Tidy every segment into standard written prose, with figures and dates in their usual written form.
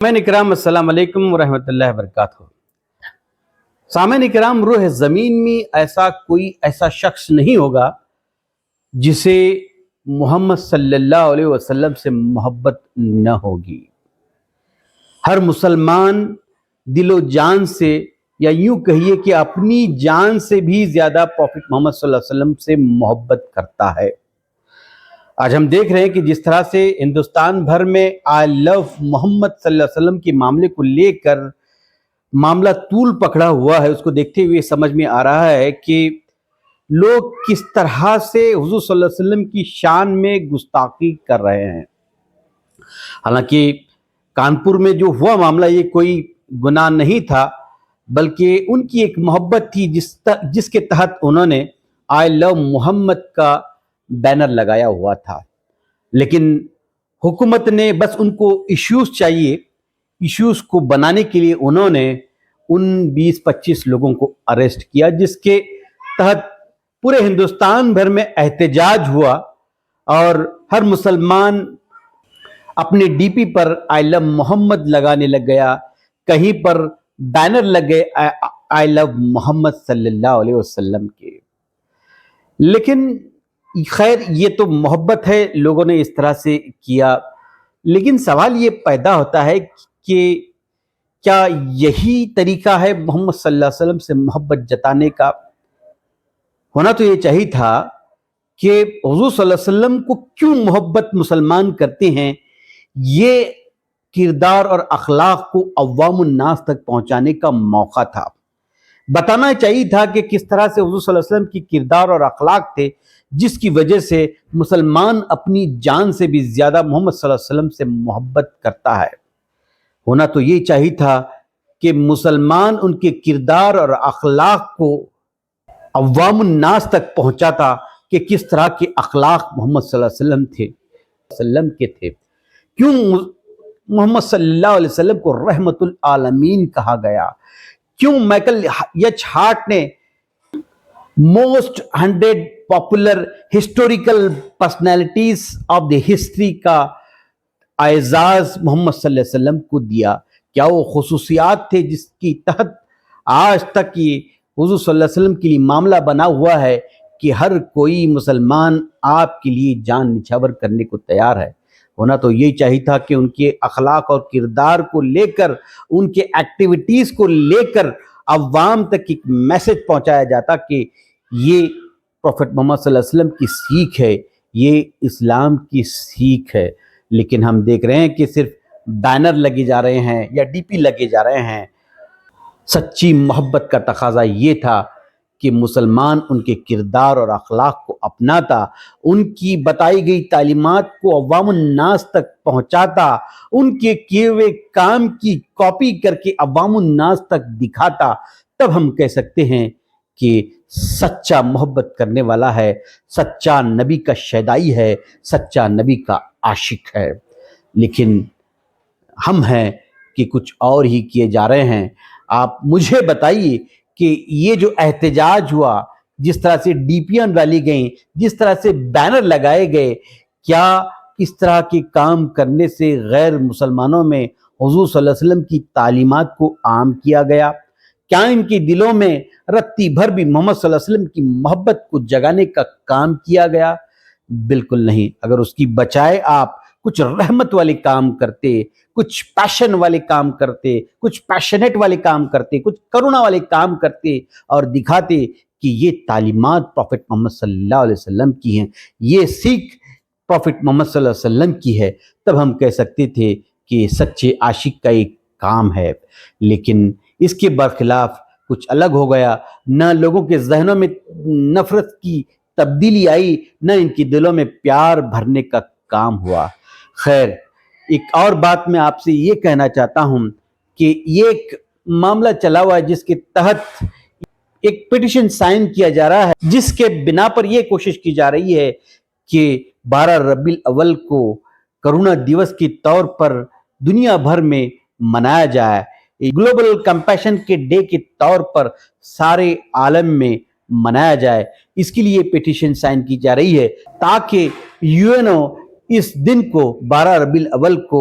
सामईन इकराम अस्सलाम वालेकुम वरहमतुल्लाहि वबरकातुहू। सामईन इकराम, रूह ज़मीन में ऐसा कोई ऐसा शख्स नहीं होगा जिसे मोहम्मद सल्लल्लाहु अलैहि वसल्लम से मोहब्बत न होगी। हर मुसलमान दिलो जान से, या यूं कहिए कि अपनी जान से भी ज़्यादा प्रॉफिट मोहम्मद सल्लल्लाहु अलैहि वसल्लम से मोहब्बत करता है। आज हम देख रहे हैं कि जिस तरह से हिंदुस्तान भर में आई लव मोहम्मद सल्लल्लाहु अलैहि वसल्लम के मामले को लेकर मामला तूल पकड़ा हुआ है, उसको देखते हुए समझ में आ रहा है कि लोग किस तरह से हुजूर सल्लल्लाहु अलैहि वसल्लम की शान में गुस्ताखी कर रहे हैं। हालांकि कानपुर में जो हुआ मामला, ये कोई गुनाह नहीं था, बल्कि उनकी एक मोहब्बत थी जिसके तहत उन्होंने आई लव मोहम्मद का बैनर लगाया हुआ था। लेकिन हुकूमत ने बस उनको इश्यूज चाहिए, इश्यूज को बनाने के लिए उन्होंने उन 20-25 लोगों को अरेस्ट किया, जिसके तहत पूरे हिंदुस्तान भर में एहतजाज हुआ और हर मुसलमान अपने डीपी पर आई लव मोहम्मद लगाने लग गया। कहीं पर बैनर लग गए आई लव मोहम्मद सल्लल्लाहु अलैहि वसल्लम के। लेकिन खैर, ये तो मोहब्बत है, लोगों ने इस तरह से किया। लेकिन सवाल ये पैदा होता है कि क्या यही तरीका है मोहम्मद सल्लल्लाहु अलैहि वसल्लम से मोहब्बत जताने का? होना तो ये चाहिए था कि हुजूर सल्लल्लाहु अलैहि वसल्लम को क्यों मोहब्बत मुसलमान करते हैं, ये किरदार और अखलाक को अव्वामुन नास तक पहुंचाने का मौका था। बताना चाहिए था कि किस तरह से हुजूर सल्लल्लाहु अलैहि वसल्लम की किरदार और अखलाक थे, जिसकी वजह से मुसलमान अपनी जान से भी ज्यादा मोहम्मद सल्लल्लाहु अलैहि वसल्लम से मोहब्बत करता है। होना तो ये चाहिए था कि मुसलमान उनके किरदार और अखलाक को अव्वामुन नास तक पहुंचाता कि किस तरह के अखलाक मोहम्मद सल्लल्लाहु अलैहि वसल्लम के थे। क्यों मोहम्मद सल्लल्लाहु अलैहि वसल्लम को रहमतुल आलमीन कहा गया? क्यों माइकल एच हार्ट ने most 100 popular historical personalities of the history का एजाज मोहम्मद सल्लल्लाहु अलैहि वसल्लम को दिया? क्या वो खुसूसियात थे जिसकी तहत आज तक ये हुजूर सल्लल्लाहु अलैहि वसल्लम के लिए मामला बना हुआ है कि हर कोई मुसलमान आपके लिए जान निछावर करने को तैयार है? होना तो यही चाहिए था कि उनके अखलाक और किरदार को लेकर, उनके एक्टिविटीज को लेकर अवाम तक एक मैसेज पहुंचाया जाता कि ये प्रॉफिट मोहम्मद सल्लल्लाहु अलैहि वसल्लम की सीख है, ये इस्लाम की सीख है। लेकिन हम देख रहे हैं कि सिर्फ बैनर लगे जा रहे हैं या डीपी लगे जा रहे हैं। सच्ची मोहब्बत का तकाजा ये था कि मुसलमान उनके किरदार और अखलाक को अपनाता, उनकी बताई गई तालीमात को अवामुन नास तक पहुंचाता, उनके किए हुए काम की कॉपी करके अवामुन नास तक दिखाता। तब हम कह सकते हैं कि सच्चा मोहब्बत करने वाला है, सच्चा नबी का शैदाई है, सच्चा नबी का आशिक है। लेकिन हम हैं कि कुछ और ही किए जा रहे हैं। आप मुझे बताइए कि ये जो एहतजाज हुआ, जिस तरह से डीपियां डाली गई, जिस तरह से बैनर लगाए गए, क्या इस तरह के काम करने से गैर मुसलमानों में हुजूर सल्लल्लाहु अलैहि वसल्लम की तालीमात को आम किया गया? क्या इनके दिलों में रत्ती भर भी मोहम्मद सल्लल्लाहु अलैहि वसल्लम की मोहब्बत को जगाने का काम किया गया? बिल्कुल नहीं। अगर उसकी बजाय आप कुछ रहमत वाले काम करते, कुछ पैशन वाले काम करते, कुछ पैशनेट वाले काम करते, कुछ करुणा वाले काम करते और दिखाते कि ये तालीमात प्रॉफिट मोहम्मद सल्लल्लाहु अलैहि वसल्लम की हैं, ये सीख प्रॉफिट मोहम्मद सल्लल्लाहु अलैहि वसल्लम की है, तब हम कह सकते थे कि सच्चे आशिक का एक काम है। लेकिन इसके बरखिलाफ कुछ अलग हो गया। न लोगों के जहनों में नफरत की तब्दीली आई, न इनके दिलों में प्यार भरने का काम हुआ। खैर, एक और बात मैं आपसे ये कहना चाहता हूं कि ये एक मामला चला हुआ है जिसके तहत एक पिटीशन साइन किया जा रहा है, जिसके बिना पर यह कोशिश की जा रही है कि 12 रबीउल अव्वल को करुणा दिवस के तौर पर दुनिया भर में मनाया जाए, ग्लोबल कंपैशन के डे के तौर पर सारे आलम में मनाया जाए। इसके लिए पिटीशन साइन की जा रही है ताकि यूएनओ इस दिन को 12 रबीउल अव्वल को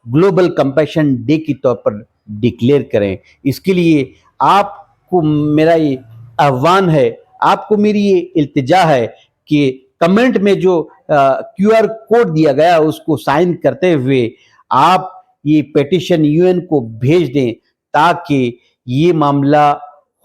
ग्लोबल कंपैशन डे के तौर पर डिक्लेयर करें। इसके लिए आपको मेरा ये आह्वान है, आपको मेरी ये इल्तिजा है कि कमेंट में जो QR कोड दिया गया उसको साइन करते हुए आप ये पेटिशन UN को भेज दें, ताकि ये मामला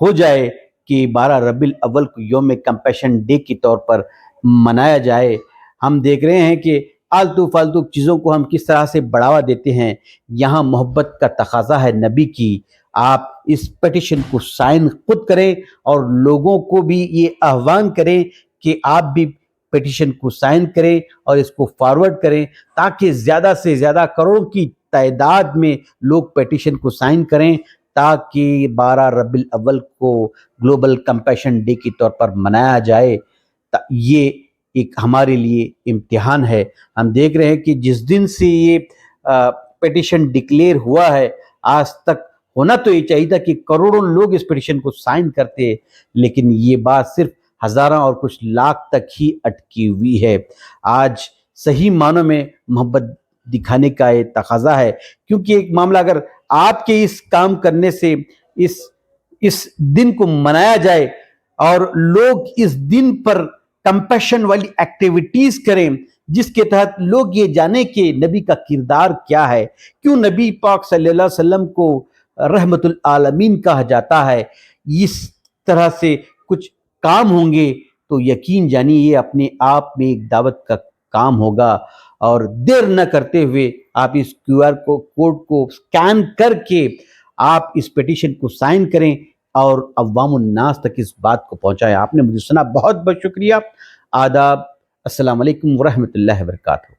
हो जाए कि 12 रबीउल अव्वल को यौम कंपैशन डे के तौर पर मनाया जाए। हम देख रहे हैं कि आलतू फालतू चीज़ों को हम किस तरह से बढ़ावा देते हैं। यहाँ मोहब्बत का तकाजा है नबी की। आप इस पेटिशन को साइन खुद करें और लोगों को भी ये आह्वान करें कि आप भी पेटिशन को साइन करें और इसको फॉरवर्ड करें, ताकि ज़्यादा से ज़्यादा करोड़ों की तादाद में लोग पेटिशन को साइन करें, ताकि 12 रबीउल अव्वल को ग्लोबल कंपैशन डे के तौर पर मनाया जाए। ये एक हमारे लिए इम्तिहान है। हम देख रहे हैं कि जिस दिन से ये पेटिशन डिक्लेयर हुआ है, आज तक होना तो ये चाहिए था कि करोड़ों लोग इस पेटिशन को साइन करते, लेकिन ये बात सिर्फ हजारों और कुछ लाख तक ही अटकी हुई है। आज सही मानों में मोहब्बत दिखाने का ये तकाजा है, क्योंकि एक मामला अगर आपके इस काम करने से इस दिन को मनाया जाए और लोग इस दिन पर कंपैशन वाली एक्टिविटीज करें, जिसके तहत लोग ये जाने कि नबी का किरदार क्या है, क्यों नबी पाक सल्लल्लाहु अलैहि वसल्लम को रहमतुल आलमीन कहा जाता है, इस तरह से कुछ काम होंगे तो यकीन जानिए ये अपने आप में एक दावत का काम होगा। और देर न करते हुए आप इस QR कोड को स्कैन करके आप इस पेटिशन को साइन करें और अव्वामुन नास तक इस बात को पहुंचाएं। आपने मुझे सुना, बहुत बहुत शुक्रिया। आदाब, अस्सलाम वालेकुम व रहमतुल्लाहि व बरकातहू।